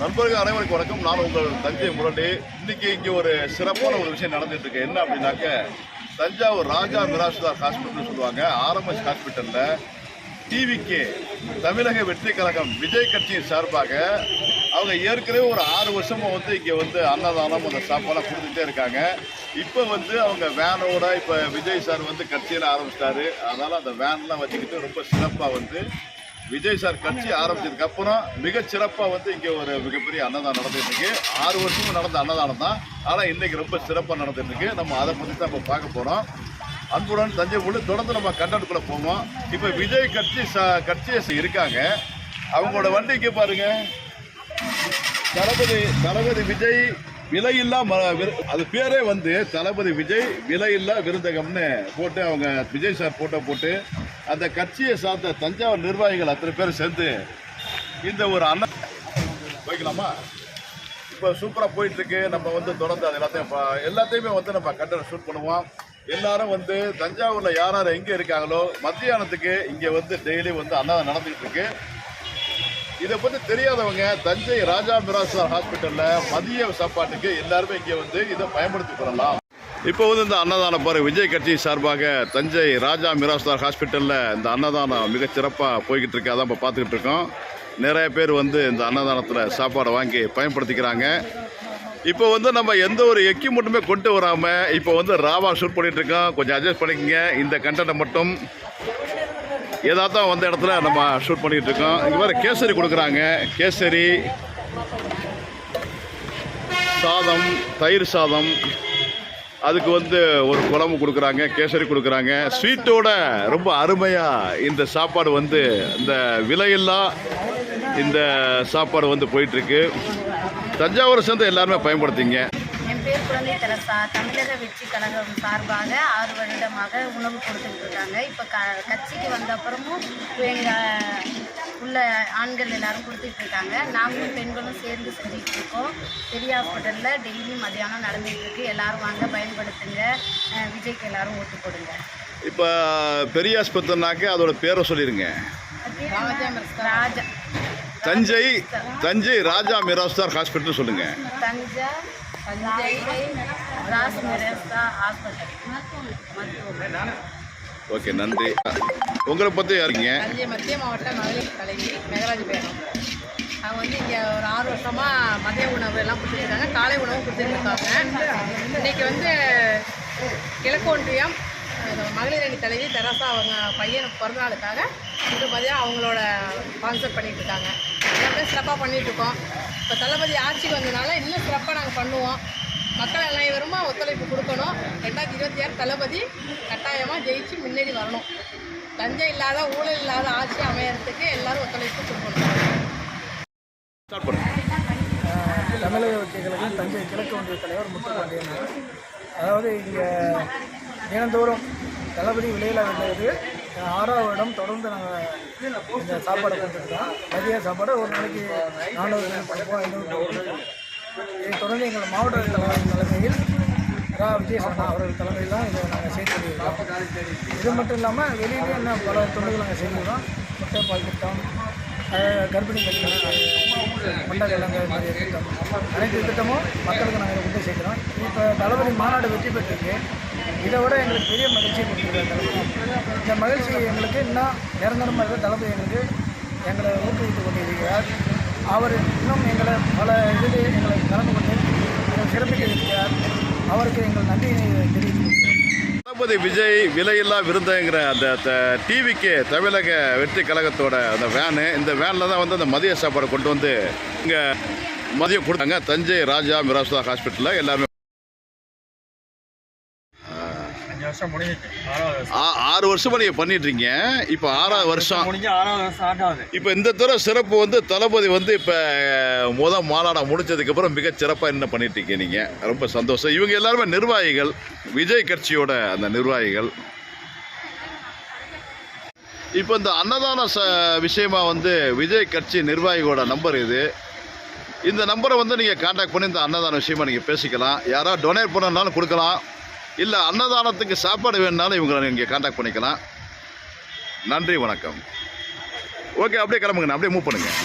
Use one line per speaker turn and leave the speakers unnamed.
நண்பர்கள் அனைவருக்கும் வணக்கம். நான் உங்கள் தஞ்சை முரளி. இன்னைக்கு இங்கே ஒரு சிறப்பான ஒரு விஷயம் நடந்துட்டு இருக்கு. என்ன அப்படின்னாக்க, தஞ்சாவூர் ராஜா மிராசுதார் ஹாஸ்பிட்டல் சொல்லுவாங்க, ஆர்எம்எஸ் ஹாஸ்பிட்டல்ல டிவிகே தமிழக வெற்றி கழகம் விஜய் கட்சியின் சார்பாக அவங்க ஏற்கனவே ஒரு 6 வருஷமா இங்கே அன்னதானம் அந்த சாப்பாடெல்லாம் கொடுத்துட்டே இருக்காங்க. இப்போ அவங்க வேனோட இப்போ விஜய் சார் கட்சியில் ஆரம்பிச்சிட்டாரு. அதனால அந்த வேன்லாம் வச்சுக்கிட்டு ரொம்ப சிறப்பாக விஜய் சார் கட்சி ஆரம்பிச்சதுக்கு அப்புறம் மிகச் சிறப்பாக இங்கே ஒரு மிகப்பெரிய அன்னதானம் நடந்துட்டு இருக்கு. 6 வருஷமும் நடந்த அன்னதானம் தான், ஆனால் இன்னைக்கு ரொம்ப சிறப்பாக நடந்துட்டு இருக்கு. நம்ம அதை பற்றி தான் இப்போ பார்க்க போகிறோம். அன்புடன் தஞ்சை உள்ள தொடர்ந்து நம்ம கண்டென்ட்குள்ளே போவோம். இப்போ விஜய் கட்சியை இருக்காங்க. அவங்களோட வண்டிக்கு பாருங்க, தளபதி விஜய் விலையில்லா அது பேரே தளபதி விஜய் விலையில்லா விருந்தகம்னு போட்டு அவங்க விஜய் சார் போட்டோ போட்டு அந்த கட்சியை சார்ந்த தஞ்சாவூர் நிர்வாகிகள் அத்தனை பேர் சேர்ந்து இந்த ஒரு அண்ணன் வைக்கலாமா இப்போ சூப்பராக போயிட்டு இருக்கு. நம்ம தொடர்ந்து அது எல்லாத்தையுமே நம்ம கண்டென்ட் ஷூட் பண்ணுவோம். எல்லாரும் தஞ்சாவூரில் யார் யார் எங்கே இருக்காங்களோ மத்தியானத்துக்கு இங்கே டெய்லி அன்னதானம் நடந்துகிட்டு இருக்கு. இதை பற்றி தெரியாதவங்க தஞ்சை ராஜா மிராசுதார் ஹாஸ்பிட்டலில் மதிய சாப்பாட்டுக்கு எல்லாருமே இங்கே இதை பயன்படுத்திக் கொள்ளலாம். இப்போ இந்த அன்னதானம் பாரு, விஜய் கட்சி சார்பாக தஞ்சை ராஜா மிராசுதார் ஹாஸ்பிட்டலில் இந்த அன்னதானம் மிகச்சிறப்பாக போய்கிட்டு இருக்கு. அதான் இப்போ பார்த்துக்கிட்டு இருக்கோம். நிறைய பேர் இந்த அன்னதானத்தில் சாப்பாடை வாங்கி பயன்படுத்திக்கிறாங்க. இப்போ நம்ம எந்த ஒரு எக்யூப்மெண்ட்டுமே கொண்டு வராமல் இப்போ ராவா ஷூட் பண்ணிகிட்டு இருக்கோம். கொஞ்சம் அட்ஜஸ்ட் பண்ணிக்கங்க. இந்த கண்டென்ட்டை மட்டும் ஏதாவது இடத்துல நம்ம ஷூட் பண்ணிகிட்டு இருக்கோம். இங்கே வேறு கேசரி கொடுக்குறாங்க. கேசரி சாதம், தயிர் சாதம், அதுக்கு ஒரு குழம்பு கொடுக்குறாங்க, கேசரி கொடுக்குறாங்க. ஸ்வீட்டோட ரொம்ப அருமையாக இந்த சாப்பாடு இந்த விலையில்லா இந்த சாப்பாடு போயிட்டுருக்கு. தஞ்சாவூரை சேர்ந்து எல்லாருமே பயன்படுத்திங்க.
என் பேர் குழந்தை தெரசா. தமிழக வெற்றி கழகம் சார்பாக 6 வருடமாக உணவு கொடுத்துட்டு இருக்காங்க. இப்போ கட்சிக்கு வந்த அப்புறமும் எங்கள் உள்ள ஆண்கள் எல்லாரும் கொடுத்துட்டு இருக்காங்க. நாங்களும் பெண்களும் சேர்ந்து செஞ்சுட்டு இருக்கோம். பெரிய ஹாஸ்பிட்டலில் டெய்லி மதியானம் நடந்துகிட்டு இருக்கு. எல்லாரும் வாங்க, பயன்படுத்துங்க. விஜய்க்கு எல்லாரும் ஓட்டு போடுங்க.
இப்போ பெரிய ஆஸ்பத்திரினாக்க அதோட பேரை சொல்லிடுங்க. தஞ்சை ராஜா மிராசுதார் ஹாஸ்பிட்டல் சொல்லுங்க. ஓகே, நன்றி. உங்களை பற்றி யாருங்க?
தஞ்சை மத்திய மாவட்ட மகளிர் தலைவி மெகராஜ் பேரம். அவங்க இங்கே ஒரு 6 வருஷமாக மதிய உணவு எல்லாம் கொடுத்துருக்காங்க. காலை உணவும் கொடுத்துருக்காங்க. இன்றைக்கி கிழக்கு ஒன்றியம் மகளிர் அணி தலைவி தெரசா அவங்க பையனுக்கு பிறந்தநாளுக்காக இது மதியம் அவங்களோட ஸ்பான்சர் பண்ணிகிட்டு இருக்காங்க. எல்லாமே சிறப்பாக பண்ணிகிட்ருக்கோம். இப்போ தளபதி ஆட்சிக்கு வந்ததுனால இன்னும் சிறப்பாக நாங்கள் பண்ணுவோம். மக்கள் அனைவரும் ஒத்துழைப்பு கொடுக்கணும். 2026 தளபதி கட்டாயமாக ஜெயிச்சு முன்னேறி வரணும். லஞ்சம் இல்லாத, ஊழல் இல்லாத ஆட்சி அமையறதுக்கு எல்லாரும் ஒத்துழைப்பு கொடுக்கணும்.
தமிழக வெற்றி கழகம் தஞ்சை கிழக்கு ஒன்றிய தலைவர் முத்துப்பாண்டியன். அதாவது இங்கே தினந்தோறும் தளபதி விலையில் வந்தது 6ஆவது வருடம் தொடர்ந்து நாங்கள் இந்த சாப்பாடை கொடுத்துருக்கோம். மதிய சாப்பாடு ஒரு நாளைக்கு 400 கொடுப்போம், 500 கொடுப்போம். இதை தொடர்ந்து எங்கள் மாவட்ட தலைமையில் விஜய் சரணா அவர்கள் தலைமையில் தான் இதை நாங்கள் செய்து கொண்டிருக்கிறோம். இது மட்டும் இல்லாமல் வெளியிலே என்ன பல தொழில்கள் நாங்கள் செய்கிறோம். முட்டை பால் திட்டம், கர்ப்பிணி பெண்களுக்கு மண்டகிழங்கு மாதிரி திட்டம், அனைத்து திட்டமும் மக்களுக்கு நாங்கள் கொண்டு சேர்க்கிறோம். இப்போ தளபதி மாநாடு வெற்றி பெற்றிருக்கு. இதை விட எங்களுக்கு பெரிய மகிழ்ச்சியை கொடுத்துருக்காரு தளபதி. இந்த மகிழ்ச்சி எங்களுக்கு இன்னும் நிரந்தரமாக தளபதி எங்களை ஊக்குவித்துக் கொண்டிருக்கிறார். அவர் இன்னும் எங்களை பல எங்களை கலந்து கொண்டு சிறப்பிக்க இருக்கிறார். அவருக்கு எங்கள் நன்றியினை தெரிவித்துக்
தளபதி விஜய் விலையில்லா விருந்தங்கிற அந்த டிவிக்கு தமிழக வெற்றி கழகத்தோட அந்த வேனு, இந்த வேனில் தான் அந்த மதிய சாப்பாடு கொண்டு இங்கே மதியம் கொடுத்தாங்க. தஞ்சை ராஜா மிராசுதார் ஹாஸ்பிட்டலில் எல்லாருமே 6 வருஷமா நீங்கள் பண்ணிட்டுருக்கீங்க. இப்போ 6ஆவது வருஷம்
முடிஞ்சு 6ஆவது வருஷம் ஆகாது.
இப்போ இந்த தடவை சிறப்பு தளபதி இப்போ மாநாடா முடிச்சதுக்கப்புறம் மிகச் சிறப்பாக என்ன பண்ணிட்டுருக்கீங்க நீங்கள்? ரொம்ப சந்தோஷம். இவங்க எல்லாருமே நிர்வாகிகள், விஜய் கட்சியோட அந்த நிர்வாகிகள். இப்போ இந்த அன்னதான விஷயமா விஜய் கட்சி நிர்வாகிகளோட நம்பர் இது. இந்த நம்பரை நீங்கள் கான்டாக்ட் பண்ணி இந்த அன்னதான விஷயமா நீங்கள் பேசிக்கலாம். யாராவது டொனேட் பண்ணனாலும் கொடுக்கலாம், இல்லை அன்னதானத்துக்கு சாப்பாடு வேணுனாலும் இவங்களை நீங்கள் கான்டாக்ட் பண்ணிக்கலாம். நன்றி, வணக்கம். ஓகே, அப்படியே கிளம்புங்க, அப்படியே மூவ் பண்ணுங்கள்.